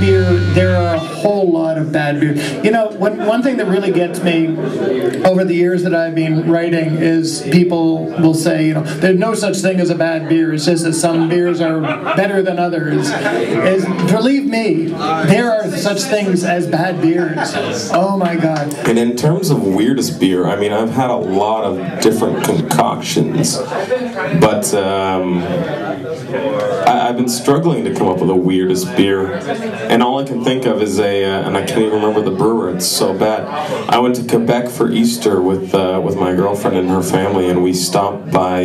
beer, there are a whole lot of bad beer. You know, one thing that really gets me over the years that I've been writing is people will say, you know, there's no such thing as a bad beer. It's just that some beers are better than others. Believe me, there are such things as bad beers. Oh my God. And in terms of weirdest beer, I mean, I've had a lot of different concoctions, but I've been struggling to come up with a weirdest beer, and all I can think of is and I can't even remember the brewer, it's so bad. I went to Quebec for Easter with my girlfriend and her family, and we stopped by,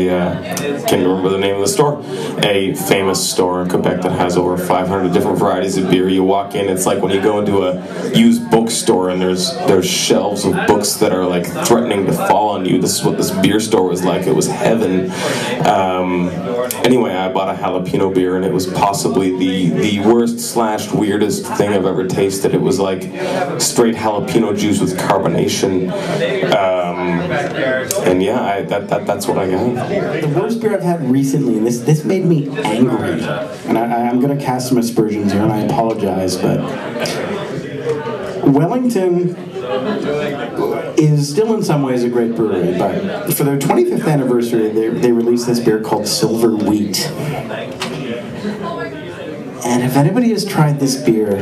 can't remember the name of the store, a famous store in Quebec that has over 500 different varieties of beer. You walk in, it's like when you go into a used bookstore and there's shelves of books that are like threatening to fall on you. This is what this beer store was like. It was heaven. Anyway, I bought a jalapeno beer, and it was possibly the worst / weirdest thing I've ever tasted. It was like straight jalapeno juice with carbonation, and yeah, that's what I got. The worst beer I've had recently, and this made me angry, and I'm going to cast some aspersions here, and I apologize, but Wellington is still in some ways a great brewery, but for their 25th anniversary, they released this beer called Silver Wheat. And if anybody has tried this beer,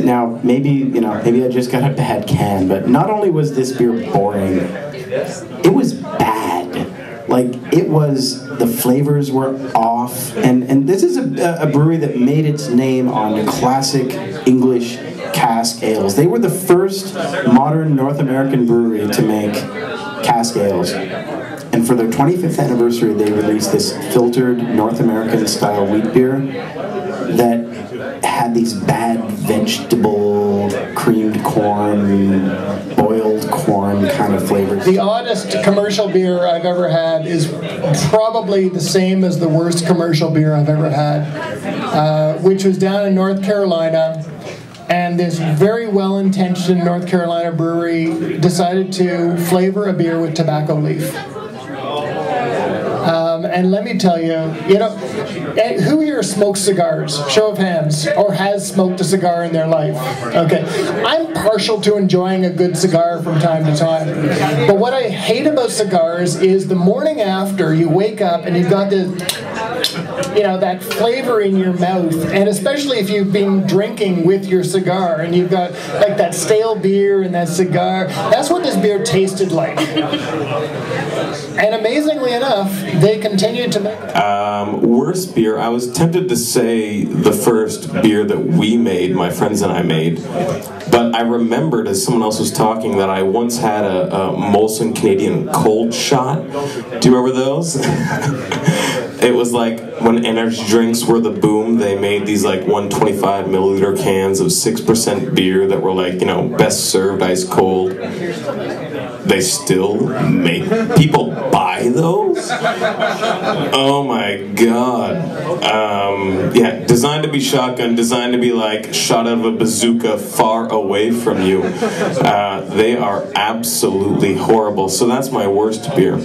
now maybe I just got a bad can, but not only was this beer boring, it was bad. Like, it was, the flavors were off, and this is a brewery that made its name on classic English cask ales. They were the first modern North American brewery to make cask ales. And for their 25th anniversary, they released this filtered North American style wheat beer that had these bad vegetable, creamed corn, boiled corn kind of flavors. The oddest commercial beer I've ever had is probably the same as the worst commercial beer I've ever had, which was down in North Carolina. And this very well-intentioned North Carolina brewery decided to flavor a beer with tobacco leaf. And let me tell you, who here smokes cigars? Show of hands. Or has smoked a cigar in their life? Okay. I'm partial to enjoying a good cigar from time to time. But what I hate about cigars is the morning after you wake up and you've got this, that flavor in your mouth. And especially if you've been drinking with your cigar and you've got like that stale beer and that cigar. That's what this beer tasted like. And amazingly enough, they continued to make it. Worst beer, I was tempted to say the first beer that we made, my friends and I made, but I remembered as someone else was talking that I once had a Molson Canadian cold shot. Do you remember those? It was like when energy drinks were the boom, they made these like 125 milliliter cans of 6% beer that were like, best served ice cold. They still make people buy those? Oh my God. Yeah, designed to be shotgun, designed to be like shot out of a bazooka far away from you. They are absolutely horrible. So that's my worst beer.